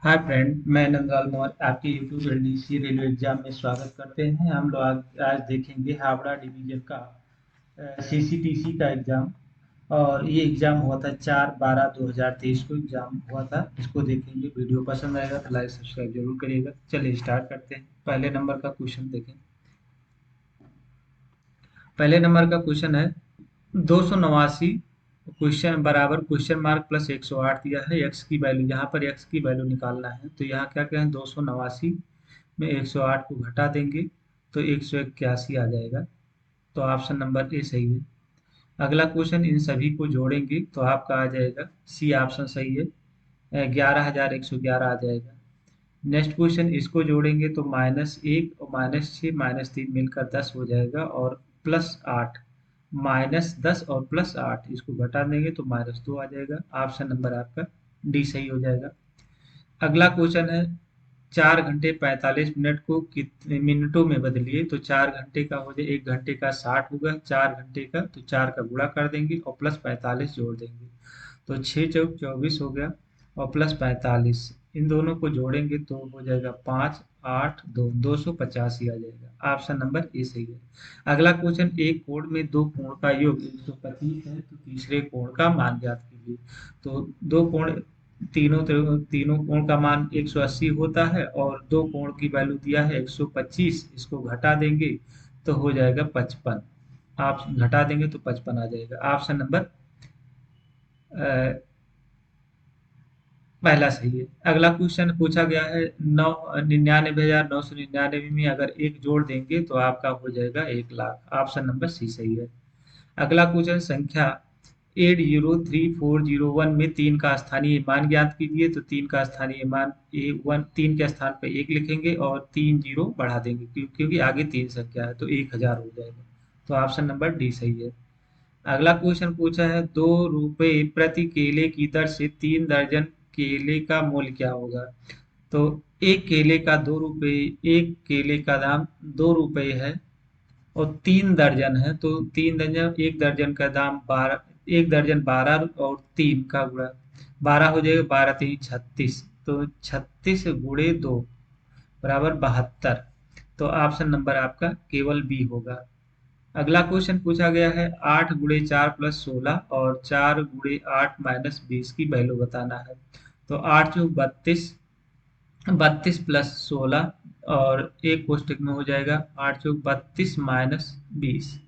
Hi friend, मैं नंदलाल मौर्य आपके YouTube LDC railway exam में स्वागत करते हैं। हम लोग आज देखेंगे हावड़ा डिवीजन का सीसीटीसी का एग्जाम। और ये एग्जाम हुआ था 4/12/2023 को एग्जाम हुआ था। इसको देखेंगे। वीडियो पसंद आएगा तो लाइक सब्सक्राइब जरूर करिएगा। चलिए स्टार्ट करते हैं। पहले नंबर का क्वेश्चन देखें। पहले नंबर का क्वेश्चन है 289 क्वेश्चन बराबर क्वेश्चन मार्क प्लस 108 दिया है। एक्स की वैल्यू, यहाँ पर एक्स की वैल्यू निकालना है। तो यहाँ क्या कहें, 289 में 108 को घटा देंगे तो 181 आ जाएगा। तो ऑप्शन नंबर ए सही है। अगला क्वेश्चन, इन सभी को जोड़ेंगे तो आपका आ जाएगा सी ऑप्शन सही है। 11,111 आ जाएगा। नेक्स्ट क्वेश्चन, इसको जोड़ेंगे तो -1 और -6 -3 मिलकर 10 हो जाएगा और +8। -10 और +8 इसको घटा देंगे तो -2 आ जाएगा। ऑप्शन नंबर आपका डी सही हो जाएगा। अगला क्वेश्चन है 4 घंटे 45 मिनट को कितने मिनटों में बदलिए। तो 4 घंटे का हो जाए, 1 घंटे का 60 होगा। 4 घंटे का तो 4 का गुणा कर देंगे और +45 जोड़ देंगे। तो 6 × 4 = 24 हो गया और +45 इन दोनों को जोड़ेंगे तो हो जाएगा 5 8 2 285 आ जाएगा। ऑप्शन नंबर ए सही है। अगला क्वेश्चन, एक कोण में दो कोण का योग 125 है तो तीसरे कोण का मान ज्ञात कीजिए। तो दो कोण, तीनों तीनों कोण का मान 180 होता है और दो कोण की वैल्यू दिया है 125। इसको घटा देंगे तो हो जाएगा 55। आप घटा देंगे तो 55 आ जाएगा। ऑप्शन नंबर पहला सही है। अगला क्वेश्चन पूछा गया है 99,999 में अगर एक जोड़ देंगे तो आपका हो जाएगा 1 लाख। ऑप्शन नंबर सी सही है। अगला क्वेश्चन, संख्या 803,401 में 3 का स्थानीय मान ज्ञात कीजिए। तो 3 का स्थानीय मान A1, 3 के स्थान पर 1 लिखेंगे और 3 जीरो बढ़ा देंगे क्योंकि आगे 3 संख्या है तो 1000 हो जाएगा। तो ऑप्शन नंबर डी सही है। अगला क्वेश्चन पूछा है 2 रुपये प्रति केले की दर से 3 दर्जन केले का मूल्य क्या होगा। तो एक केले का 2 रुपये, एक केले का दाम 2 रुपये है और 3 दर्जन है तो 3 दर्जन, एक दर्जन का दाम 12, एक दर्जन 12 और 3 का गुणा 12 हो जाएगा। 12×3 = 36। तो 36 × 2 बराबर 72। तो ऑप्शन नंबर आपका केवल बी होगा। अगला क्वेश्चन पूछा गया है 8 × 4 + 16 और 4 × 8 - 20 की वैल्यू बताना है। तो 8×4 = 32, 32 + 16 और एक कोष्टक में हो जाएगा 8×4 = 32 - 20।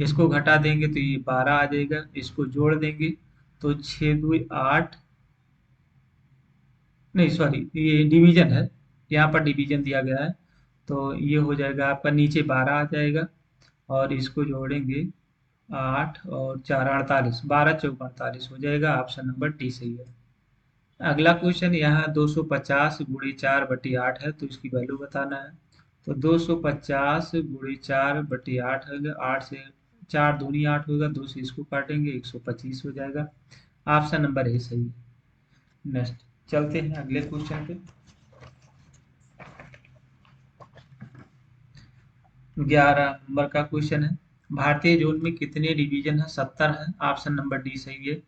इसको घटा देंगे तो ये 12 आ जाएगा। इसको जोड़ देंगे तो 6×2 = 8, नहीं सॉरी ये डिवीजन है, यहाँ पर डिवीजन दिया गया है। तो ये हो जाएगा आपका, नीचे 12 आ जाएगा और इसको जोड़ेंगे 8 और 4 48, 12×4 = 48 हो जाएगा। ऑप्शन नंबर टी सही है। अगला क्वेश्चन, यहाँ 250 × 4/8 है तो इसकी वैल्यू बताना है। तो 250 × 4/8 होगा। 8 से 4 दूनी 8 होगा, 2 से इसको काटेंगे 125 हो जाएगा। ऑप्शन नंबर ए सही है। नेक्स्ट चलते हैं अगले क्वेश्चन पे। 11 नंबर का क्वेश्चन है भारतीय जोन में कितने डिवीजन है। 70 है। ऑप्शन नंबर डी सही है।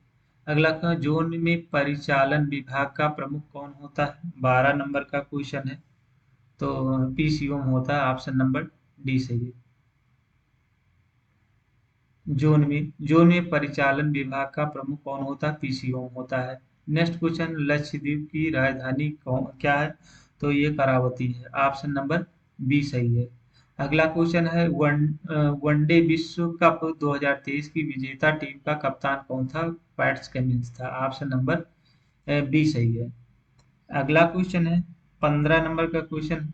अगला का, जोन में परिचालन विभाग का प्रमुख कौन होता है। 12 नंबर का क्वेश्चन है। तो पीसीओ होता है। ऑप्शन नंबर डी सही है। जोन में परिचालन विभाग का प्रमुख कौन होता है। पीसीओ होता है। नेक्स्ट क्वेश्चन, लक्षद्वीप की राजधानी कौन क्या है। तो ये करावती है। ऑप्शन नंबर बी सही है। अगला क्वेश्चन है वनडे विश्व कप 2023 की विजेता टीम का कप्तान कौन था। पैट्स कमिंस था। ऑप्शन नंबर बी सही है। अगला क्वेश्चन है 15 नंबर का क्वेश्चन,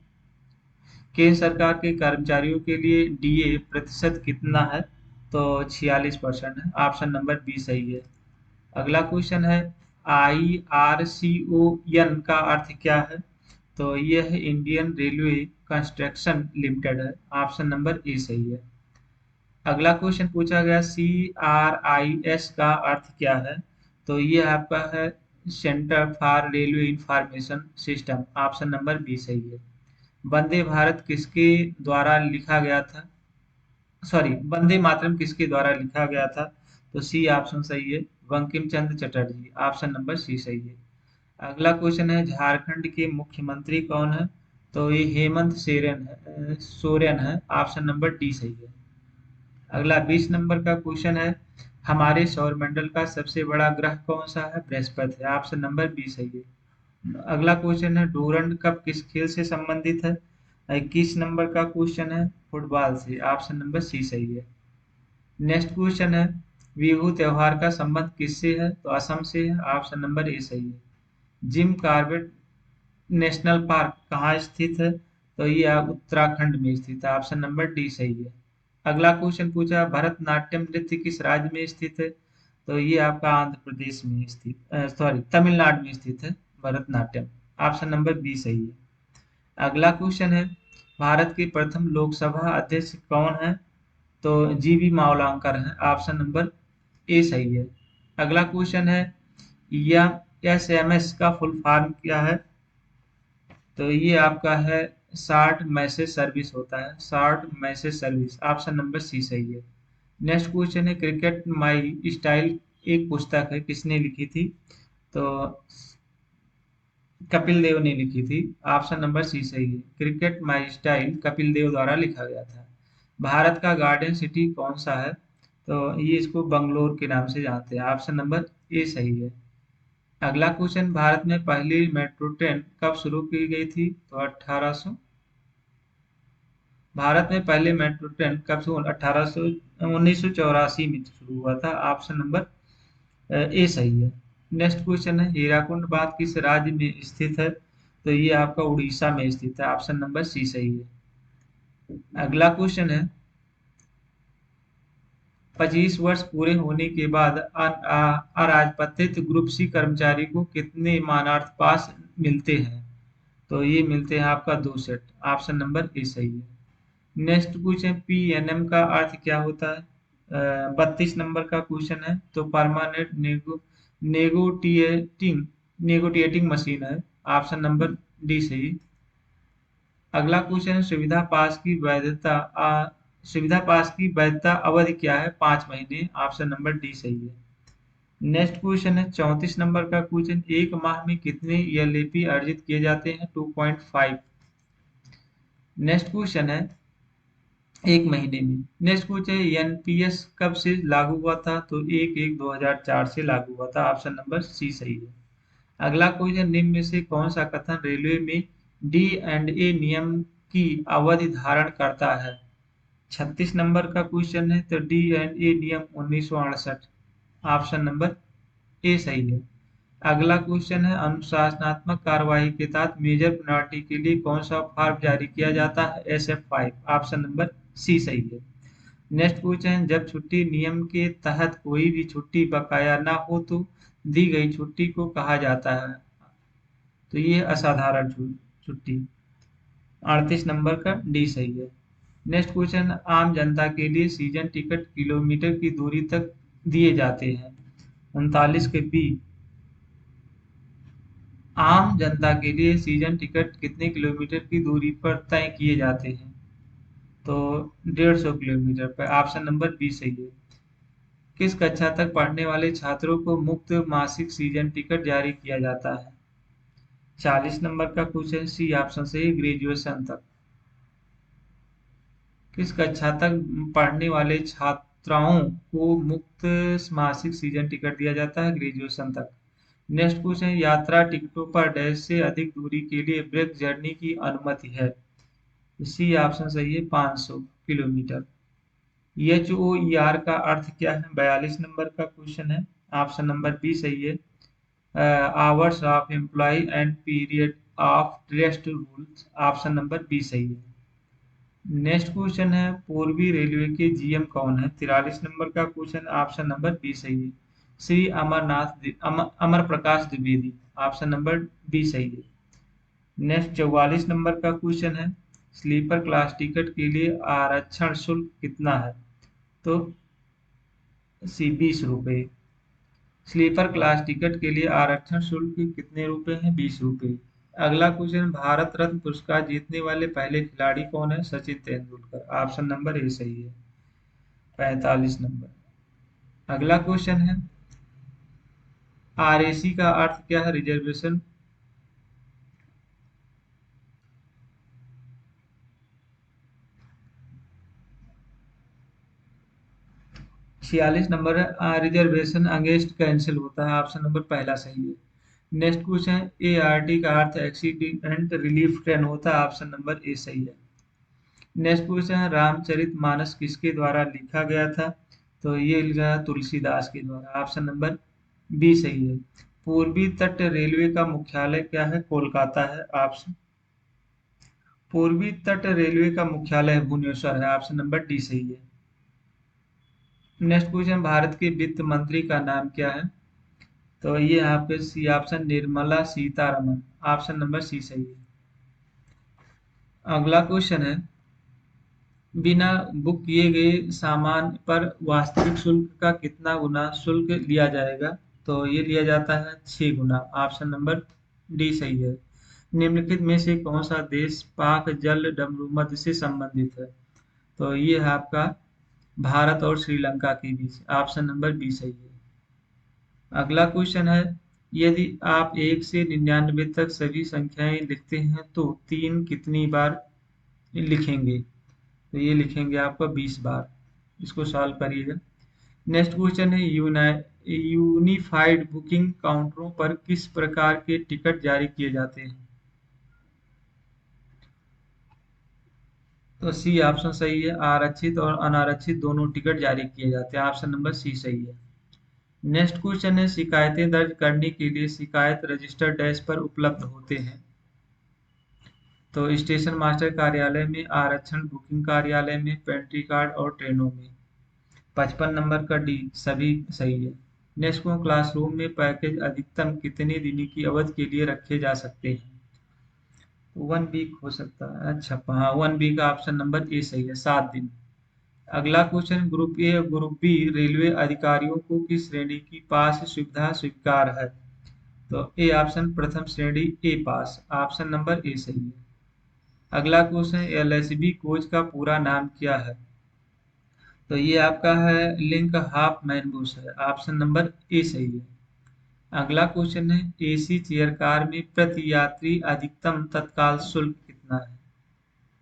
केंद्र सरकार के कर्मचारियों के लिए डीए प्रतिशत कितना है। तो 46% है। ऑप्शन नंबर बी सही है। अगला क्वेश्चन है IRCON का अर्थ क्या है। तो यह है इंडियन रेलवे कंस्ट्रक्शन लिमिटेड है। ऑप्शन नंबर ए सही है। अगला क्वेश्चन पूछा गया CRIS का अर्थ क्या है। तो ये आपका है centre for railway information system. Option number B सही है। वंदे भारत किसके द्वारा लिखा गया था, सॉरी वंदे मातरम किसके द्वारा लिखा गया था। तो सी ऑप्शन सही है, Bankim Chandra Chatterjee. Option number C सही है। अगला क्वेश्चन है झारखंड के मुख्यमंत्री कौन है? तो ये हेमंत सोरेन है। ऑप्शन नंबर डी सही है। अगला 20 नंबर का क्वेश्चन है हमारे सौरमंडल का सबसे बड़ा ग्रह कौन सा है? बृहस्पति है। ऑप्शन नंबर बी सही है। अगला क्वेश्चन है डूरंड कप किस खेल से संबंधित है? 21 नंबर का क्वेश्चन है फुटबॉल से। ऑप्शन नंबर सी सही है। नेक्स्ट क्वेश्चन है बिहू त्योहार का संबंध किससे है? तो असम से है। ऑप्शन नंबर ए सही है। जिम कार्बेट नेशनल पार्क कहाँ स्थित है? तो ये उत्तराखंड में स्थित है। ऑप्शन नंबर डी सही है। अगला क्वेश्चन पूछा भरतनाट्यम नृत्य किस राज्य में स्थित है? तो ये आपका आंध्र प्रदेश में स्थित, सॉरी, तमिलनाडु में स्थित है भरतनाट्यम। ऑप्शन नंबर बी सही है। अगला क्वेश्चन है भारत के प्रथम लोकसभा अध्यक्ष कौन है? तो जीवी मावलंकर है। ऑप्शन नंबर ए सही है। अगला क्वेश्चन है या एसएमएस का फुल फॉर्म क्या है? तो ये आपका है शॉर्ट मैसेज सर्विस होता है, short message service. Option number C सही है। नेक्स्ट क्वेश्चन है क्रिकेट माई स्टाइल एक पुस्तक है, किसने लिखी थी? तो कपिल देव ने लिखी थी। ऑप्शन नंबर सी सही है। Cricket my style Kapil Dev द्वारा लिखा गया था। भारत का गार्डन सिटी कौन सा है? तो ये इसको बंगलोर के नाम से जानते हैं। ऑप्शन नंबर ए सही है। अगला क्वेश्चन भारत में पहली मेट्रो ट्रेन कब शुरू की गई थी? तो 1800। भारत में पहले मेट्रो ट्रेन कब शुरू? 1984 में शुरू हुआ था। ऑप्शन नंबर ए सही है। नेक्स्ट क्वेश्चन है हीराकुंड बांध किस राज्य में स्थित है? तो ये आपका उड़ीसा में स्थित है। ऑप्शन नंबर सी सही है। अगला क्वेश्चन है 25 वर्ष पूरे होने के बाद अराजपत्रित ग्रुप सी कर्मचारी को कितने मानार्थ पास मिलते हैं? तो ये मिलते हैं आपका 2 सेट। ऑप्शन नंबर ए सही है। नेक्स्ट क्वेश्चन पीएनएम का अर्थ क्या होता है? 32 नंबर का क्वेश्चन है। तो परमानेंट नेगोटिएटिंग नेगोटिएटिंग मशीन है। ऑप्शन नंबर डी सही। अगला क्वेश्चन सुविधा पास की वैधता अवधि क्या है? 5 महीने। ऑप्शन नंबर डी सही है। नेक्स्ट क्वेश्चन है 34 नंबर का क्वेश्चन एक माह में कितने एलएपी अर्जित किए जाते हैं? 2.5। नेक्स्ट क्वेश्चन है एक महीने में। नेक्स्ट क्वेश्चन है एनपीएस कब से लागू हुआ था? तो 1/1/2004 से लागू हुआ था। ऑप्शन नंबर सी सही है। अगला क्वेश्चन निम्न में से कौन सा कथन रेलवे में डी एंड ए नियम की अवधि धारण करता है? 36 नंबर का क्वेश्चन है। तो डी एंड ए नियम 1968। ऑप्शन नंबर ए सही है। अगला क्वेश्चन है अनुशासनात्मक कार्यवाही के तहत मेजर पेनाल्टी के लिए कौन सा फॉर्म जारी किया जाता है? SF5। ऑप्शन नंबर सी सही है। नेक्स्ट क्वेश्चन जब छुट्टी नियम के तहत कोई भी छुट्टी बकाया ना हो तो दी गई छुट्टी को कहा जाता है? तो ये असाधारण छुट्टी। 38 नंबर का डी सही है। नेक्स्ट क्वेश्चन आम जनता के लिए सीजन टिकट किलोमीटर की दूरी तक दिए जाते हैं? 39 के बी। आम जनता के लिए सीजन टिकट कितने किलोमीटर की दूरी पर तय किए जाते हैं? तो 150 किलोमीटर पर। ऑप्शन नंबर बी सही है। किस कक्षा तक पढ़ने वाले छात्रों को मुफ्त मासिक सीजन टिकट जारी किया जाता है? 40 नंबर का क्वेश्चन सी ऑप्शन सही, ग्रेजुएशन तक। किस कक्षा तक पढ़ने वाले छात्राओं को मुफ्त मासिक सीजन टिकट दिया जाता है? ग्रेजुएशन तक। नेक्स्ट क्वेश्चन यात्रा टिकटों पर डैश से अधिक दूरी के लिए ब्रेक जर्नी की अनुमति है? सी ऑप्शन सही है, 500 किलोमीटर। HOER का अर्थ क्या है? 42 नंबर का क्वेश्चन है। ऑप्शन नंबर बी सही है। Hours of employ and period of rest rules. Option number B सही है। नेक्स्ट क्वेश्चन है पूर्वी रेलवे के जीएम कौन है? 43 नंबर का क्वेश्चन। ऑप्शन नंबर बी सही है। श्री अमर प्रकाश द्विवेदी। ऑप्शन नंबर बी सही है। नेक्स्ट 44 नंबर का क्वेश्चन है स्लीपर क्लास टिकट के लिए आरक्षण शुल्क कितना है? तो सी 20 रुपये। स्लीपर क्लास टिकट के लिए आरक्षण शुल्क कितने रुपए हैं? 20 रुपये। अगला क्वेश्चन भारत रत्न पुरस्कार जीतने वाले पहले खिलाड़ी कौन है? Sachin Tendulkar. Option number A सही है। 45 नंबर। अगला क्वेश्चन है RAC का अर्थ क्या है? रिजर्वेशन 46 नंबर है रिजर्वेशन अगेंस्ट कैंसिल होता है, ऑप्शन नंबर पहला सही है। नेक्स्ट क्वेश्चन है एआरटी का अर्थ एक्सीडेंट रिलीफ ट्रेन होता है, ऑप्शन नंबर ए सही है। नेक्स्ट क्वेश्चन है रामचरितमानस किसके द्वारा लिखा गया था, तो ये लिखा है तुलसीदास के द्वारा, ऑप्शन नंबर बी सही है। पूर्वी तट रेलवे का मुख्यालय क्या है, कोलकाता है, ऑप्शन पूर्वी तट रेलवे का मुख्यालय भुवनेश्वर है, ऑप्शन नंबर डी सही है। नेक्स्ट क्वेश्चन भारत के वित्त मंत्री का नाम क्या है, तो ये यहाँ पे C option Nirmala Sitharaman, option number C सही है। अगला क्वेश्चन है बिना बुक किए गए सामान पर वास्तविक शुल्क का कितना गुना शुल्क लिया जाएगा, तो ये लिया जाता है 6 गुना, ऑप्शन नंबर डी सही है। निम्नलिखित में से कौन सा देश पाक जल डमरूमध्य से संबंधित है, तो ये है आपका भारत और श्रीलंका के बीच, ऑप्शन नंबर बी सही है। अगला क्वेश्चन है यदि आप 1 से 99 तक सभी संख्याएं लिखते हैं तो 3 कितनी बार लिखेंगे, तो ये लिखेंगे आपका 20 बार। इसको सॉल्व करिएगा। नेक्स्ट क्वेश्चन है यूनिफाइड बुकिंग काउंटरों पर किस प्रकार के टिकट जारी किए जाते हैं, तो सी ऑप्शन सही है, आरक्षित और अनारक्षित दोनों टिकट जारी किए जाते हैं, ऑप्शन नंबर सी सही है। नेक्स्ट क्वेश्चन है शिकायतें दर्ज करने के लिए शिकायत रजिस्टर डैश पर उपलब्ध होते हैं, तो स्टेशन मास्टर कार्यालय में, आरक्षण बुकिंग कार्यालय में, पेंट्री कार्ड और ट्रेनों में। 55 नंबर का डी सभी सही है। नेक्स्ट को क्लासरूम में पैकेज अधिकतम कितने दिन की अवधि के लिए रखे जा सकते हैं, 1 वीक हो सकता है, अच्छा हाँ 1 वीक का ऑप्शन नंबर ए सही है, 7 दिन। अगला क्वेश्चन ग्रुप ए और ग्रुप बी रेलवे अधिकारियों को किस श्रेणी की पास सुविधा स्वीकार है, तो ए ऑप्शन प्रथम श्रेणी ए पास, ऑप्शन नंबर ए सही है। अगला क्वेश्चन एलएसबी कोच का पूरा नाम क्या है, तो ये आपका है लिंक हाफ मैनबूस है, ऑप्शन नंबर ए सही है। अगला क्वेश्चन है एसी चेयर कार में प्रति यात्री अधिकतम तत्काल शुल्क कितना है,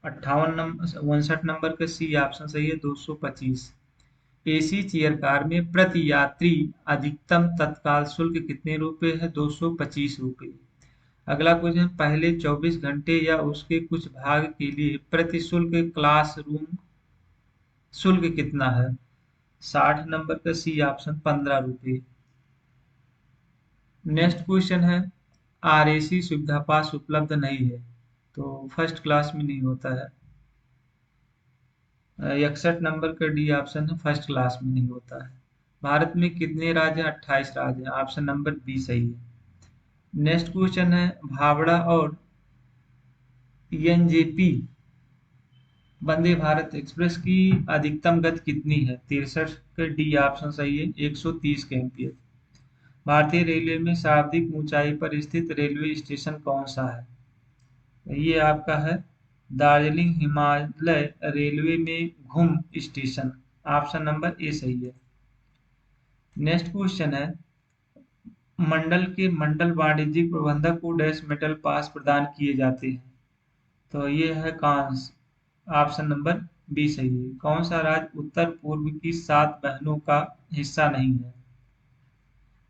59 नंबर का सी ऑप्शन सही है, 225। एसी चेयर कार में प्रति यात्री अधिकतम तत्काल शुल्क कितने रुपए है, 225 रुपये। अगला क्वेश्चन पहले 24 घंटे या उसके कुछ भाग के लिए प्रति शुल्क क्लास रूम शुल्क कितना है, 60 नंबर का सी ऑप्शन 15 रुपये। नेक्स्ट क्वेश्चन है आरएसी सुविधा पास उपलब्ध नहीं है, तो फर्स्ट क्लास में नहीं होता है, 61 नंबर का डी ऑप्शन है, फर्स्ट क्लास में नहीं होता है। भारत में कितने राज्य हैं, 28 राज्य हैं, ऑप्शन नंबर बी सही है। नेक्स्ट क्वेश्चन है भावड़ा और एनजेपी वंदे भारत एक्सप्रेस की अधिकतम गति कितनी है, 63 का डी ऑप्शन सही है, 130 के एमपीएच। भारतीय रेलवे में सर्वाधिक ऊंचाई पर स्थित रेलवे स्टेशन कौन सा है, ये आपका है दार्जिलिंग हिमालय रेलवे में घुम स्टेशन, ऑप्शन नंबर ए सही है। नेक्स्ट क्वेश्चन है मंडल के मंडल वाणिज्यिक प्रबंधक को डैश मेटल पास प्रदान किए जाते हैं, तो ये है कांस, ऑप्शन नंबर बी सही है। कौन सा राज्य उत्तर पूर्व की 7 बहनों का हिस्सा नहीं है,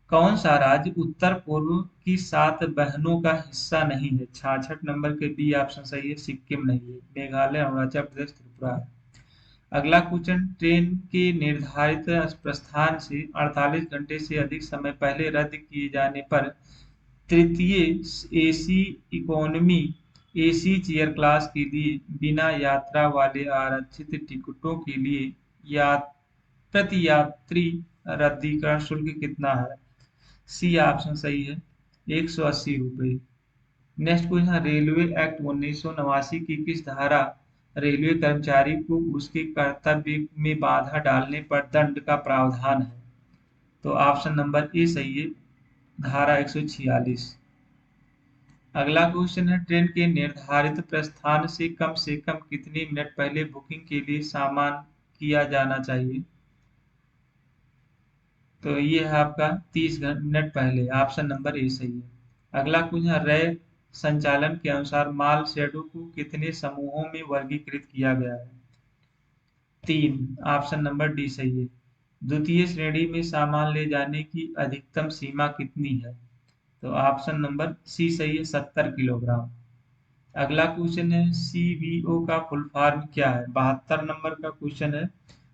कौन सा राज्य उत्तर पूर्व की 7 बहनों का हिस्सा नहीं है, 66 नंबर के बी ऑप्शन सही है, सिक्किम नहीं है, मेघालय अरुणाचल प्रदेश त्रिपुरा है। अगला क्वेश्चन ट्रेन के निर्धारित प्रस्थान से 48 घंटे से अधिक समय पहले रद्द किए जाने पर तृतीय AC economy AC chair class के लिए बिना यात्रा वाले आरक्षित टिकटों के लिए या प्रति यात्री रद्दीकरण शुल्क कितना है, सी ऑप्शन सही है, 180 रुपये। नेक्स्ट क्वेश्चन रेलवे एक्ट 1989 की किस धारा रेलवे कर्मचारी को उसके कर्तव्य में बाधा डालने पर दंड का प्रावधान है, तो ऑप्शन नंबर ए सही है, धारा 146। अगला क्वेश्चन है ट्रेन के निर्धारित प्रस्थान से कम कितने मिनट पहले बुकिंग के लिए सामान किया जाना चाहिए, तो ये है आपका 30 मिनट पहले, ऑप्शन नंबर ए सही है। अगला क्वेश्चन रैक संचालन के अनुसार माल शेडों को कितने समूहों में वर्गीकृत किया गया है, 3, ऑप्शन नंबर डी सही है। द्वितीय श्रेणी में सामान ले जाने की अधिकतम सीमा कितनी है? तो ऑप्शन नंबर सी सही है, 70 किलोग्राम। अगला क्वेश्चन है सीवीओ का फुल फॉर्म क्या है? 72 नंबर का क्वेश्चन है।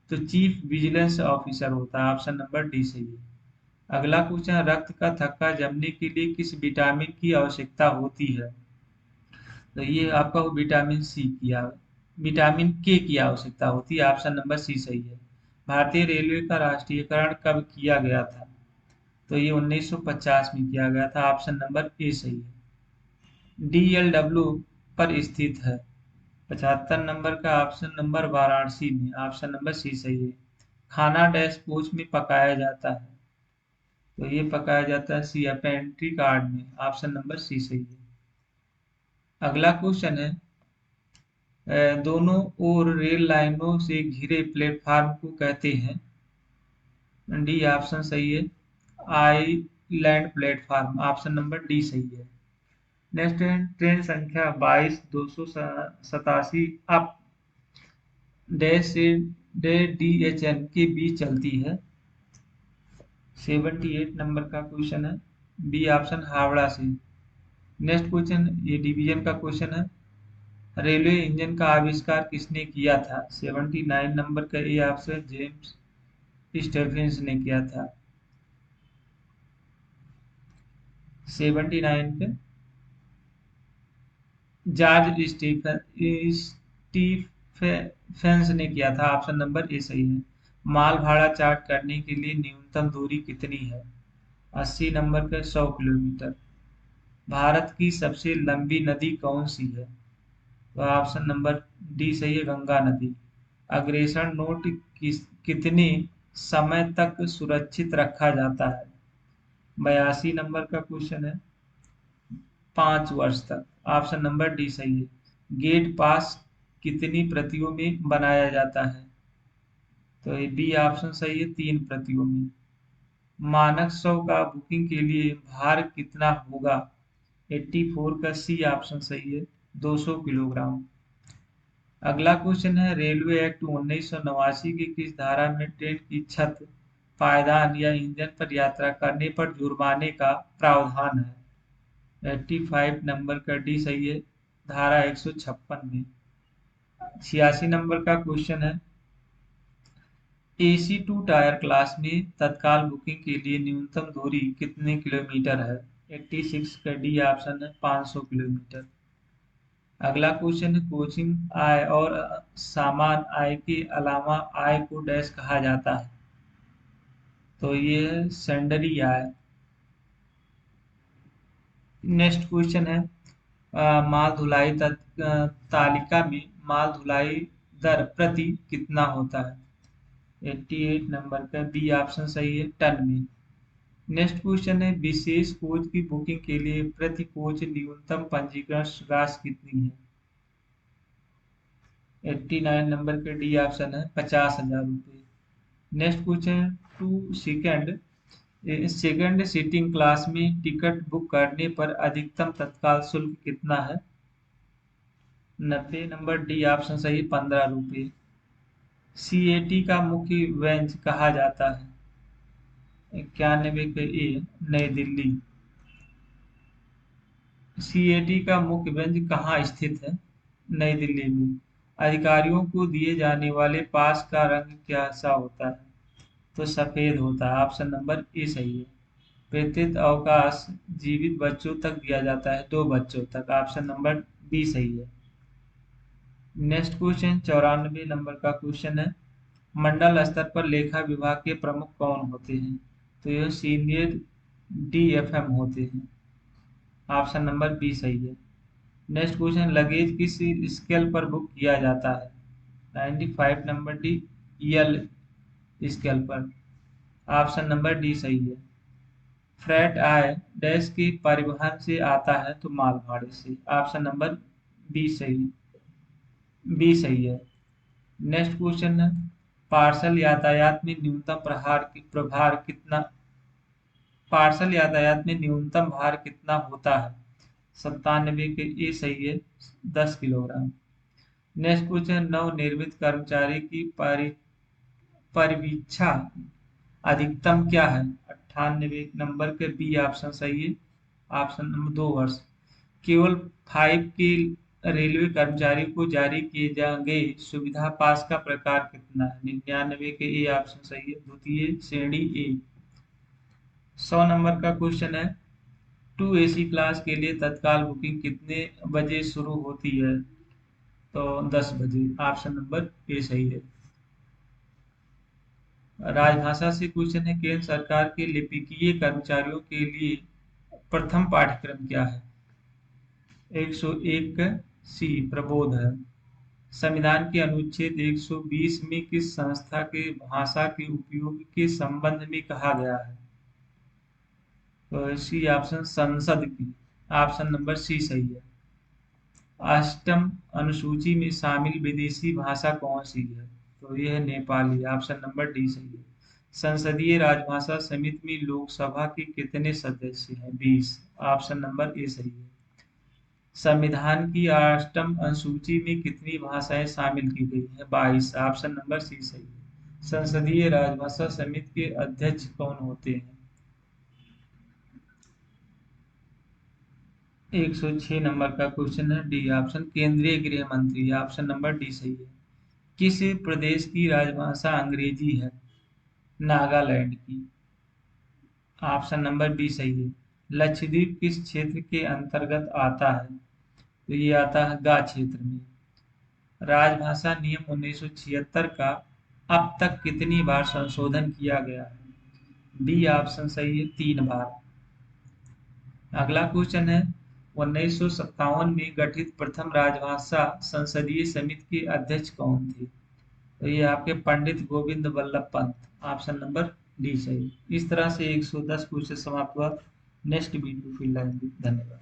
तो चीफ विजिलेंस ऑफिसर होता है, ऑप्शन नंबर डी सही है। अगला क्वेश्चन है रक्त का थक्का जमने के लिए किस विटामिन की आवश्यकता होती है? तो ये आपका वो विटामिन सी की विटामिन के की आवश्यकता होती है, ऑप्शन नंबर सी सही है। भारतीय रेलवे का राष्ट्रीयकरण कब किया गया था? तो ये 1950 में किया गया था, ऑप्शन नंबर ए सही है। डीएलडब्ल्यू पर स्थित है? 75 नंबर का ऑप्शन नंबर वाराणसी में, ऑप्शन नंबर सी सही है। खाना डैश कोच में पकाया जाता है? तो ये पकाया जाता है सी पेंट्री कार्ड में, ऑप्शन नंबर सी सही है। अगला क्वेश्चन है दोनों ओर रेल लाइनों से घिरे प्लेटफार्म को कहते हैं? डी ऑप्शन सही है, Island platform, option number D सही है। नेक्स्ट है ट्रेन संख्या 22 287 अप डैश से डैश डीएचएन के बीच चलती है? 78 नंबर का क्वेश्चन है, बी ऑप्शन हावड़ा से। नेक्स्ट क्वेश्चन ये डिवीजन का क्वेश्चन है, रेलवे इंजन का आविष्कार किसने किया था? 79 नंबर का ये ऑप्शन जेम्स स्टेफेंस ने किया था। 79 पे जॉर्ज स्टीफेंस ने किया था, ऑप्शन नंबर ए सही है। माल भाड़ा चार्ट करने के लिए न्यूनतम दूरी कितनी है? 80 नंबर का 100 किलोमीटर। भारत की सबसे लंबी नदी कौन सी है? तो ऑप्शन नंबर डी सही है, गंगा नदी। अग्रेषण नोट कितने समय तक सुरक्षित रखा जाता है? 82 नंबर का क्वेश्चन है, 5 वर्ष तक, ऑप्शन नंबर डी सही है। गेट पास कितनी प्रतियों में बनाया जाता है? तो ये बी ऑप्शन सही है, 3 प्रतियों में। मानक शव का बुकिंग के लिए भार कितना होगा? 84 का सी ऑप्शन सही है, 200 किलोग्राम। अगला क्वेश्चन है रेलवे एक्ट 1989 की किस धारा में ट्रेन की छत, पायदान या इंजन पर यात्रा करने पर जुर्माने का प्रावधान है? 85 नंबर का डी सही है, धारा 156 में। 86 नंबर का क्वेश्चन है एसी टू टायर क्लास में तत्काल बुकिंग के लिए न्यूनतम दूरी कितने किलोमीटर है? 86 का डी ऑप्शन है, 500 किलोमीटर। अगला क्वेश्चन है कोचिंग आय और सामान आय के अलावा आय को डैश कहा जाता है? तो ये है सेंडरी आय। नेक्स्ट क्वेश्चन है माल धुलाई तालिका में माल धुलाई दर प्रति कितना होता है? 88 नंबर का बी ऑप्शन सही है, टन में। नेक्स्ट क्वेश्चन है विशेष कोच की बुकिंग के लिए प्रति कोच न्यूनतम पंजीकरण राशि कितनी है? 89 नंबर के डी ऑप्शन है, 50,000 रुपये। Next question two second sitting class में टिकट बुक करने पर अधिकतम तत्काल शुल्क कितना है? 90 नंबर डी ऑप्शन सही, 15 रुपये। सीएटी का मुख्य बेंच कहा जाता है? 91 के ए, नई दिल्ली। सीएटी का मुख्य बेंच कहाँ स्थित है? नई दिल्ली में। अधिकारियों को दिए जाने वाले पास का रंग कैसा होता है? तो सफेद होता है, ऑप्शन नंबर ए सही है। वितरित अवकाश जीवित बच्चों तक दिया जाता है, 2 बच्चों तक, ऑप्शन नंबर बी सही है। नेक्स्ट क्वेश्चन 94 नंबर का क्वेश्चन है मंडल स्तर पर लेखा विभाग के प्रमुख कौन होते हैं? तो ये सीनियर डीएफएम होते हैं, ऑप्शन नंबर बी सही है। नेक्स्ट क्वेश्चन लगेज किस स्केल पर बुक किया जाता है? 95 नंबर डी, यल स्केल पर, ऑप्शन नंबर डी सही है। फ्रैट आय डैश के परिवहन से आता है? तो माल भाड़े से, ऑप्शन नंबर बी सही, बी सही है। नेक्स्ट क्वेश्चन है पार्सल यातायात में न्यूनतम प्रभार कितना, पार्सल यातायात में न्यूनतम भार कितना होता है? 97 के ए सही है, 10 किलोग्राम। नेक्स्ट क्वेश्चन नवनिर्मित कर्मचारी की परिवीक्षा अधिकतम क्या है? 98 नंबर के बी ऑप्शन सही है। ऑप्शन नंबर 2 वर्ष। केवल 5 के रेलवे कर्मचारियों को जारी किए गए सुविधा पास का प्रकार कितना है? 99 के ए ऑप्शन सही है, द्वितीय श्रेणी ए। 100 नंबर का क्वेश्चन है, 2 AC क्लास के लिए तत्काल बुकिंग कितने बजे शुरू होती है? तो 10 बजे। ऑप्शन नंबर ए सही है। राजभाषा से क्वेश्चन है, केंद्र सरकार के लिपिकीय कर्मचारियों के लिए प्रथम पाठ्यक्रम क्या है? 101 सी प्रबोध है। संविधान के अनुच्छेद 120 में किस संस्था के भाषा के उपयोग के संबंध में कहा गया है? तो सी ऑप्शन संसद की। ऑप्शन नंबर सी सही है। अष्टम अनुसूची में शामिल विदेशी भाषा कौन सी है? तो यह है नेपाली। ऑप्शन नंबर डी सही है। संसदीय राजभाषा समिति में लोकसभा के कितने सदस्य हैं? 20। ऑप्शन नंबर ए सही है। संविधान की अष्टम अनुसूची में कितनी भाषाएं शामिल की गई हैं? 22। ऑप्शन नंबर सी सही है। संसदीय राजभाषा समिति के अध्यक्ष कौन होते हैं? 106 नंबर का क्वेश्चन है, डी ऑप्शन केंद्रीय गृह मंत्री। ऑप्शन नंबर डी सही है। किस प्रदेश की राजभाषा अंग्रेजी है? नागालैंड की। ऑप्शन नंबर बी सही है। लक्षद्वीप किस क्षेत्र के अंतर्गत आता है? तो ये आता है गा क्षेत्र में। राजभाषा नियम 1976 का अब तक कितनी बार संशोधन किया गया है? डी ऑप्शन सही है, 3 बार। अगला क्वेश्चन है, 1957 में गठित प्रथम राजभाषा संसदीय समिति के अध्यक्ष कौन थे? तो ये आपके Pandit Govind Vallabh Pant. Option number D सही। इस तरह से 110 क्वेश्चन समाप्त हुआ। नेक्स्ट वीडियो फिर लाएंगे। धन्यवाद।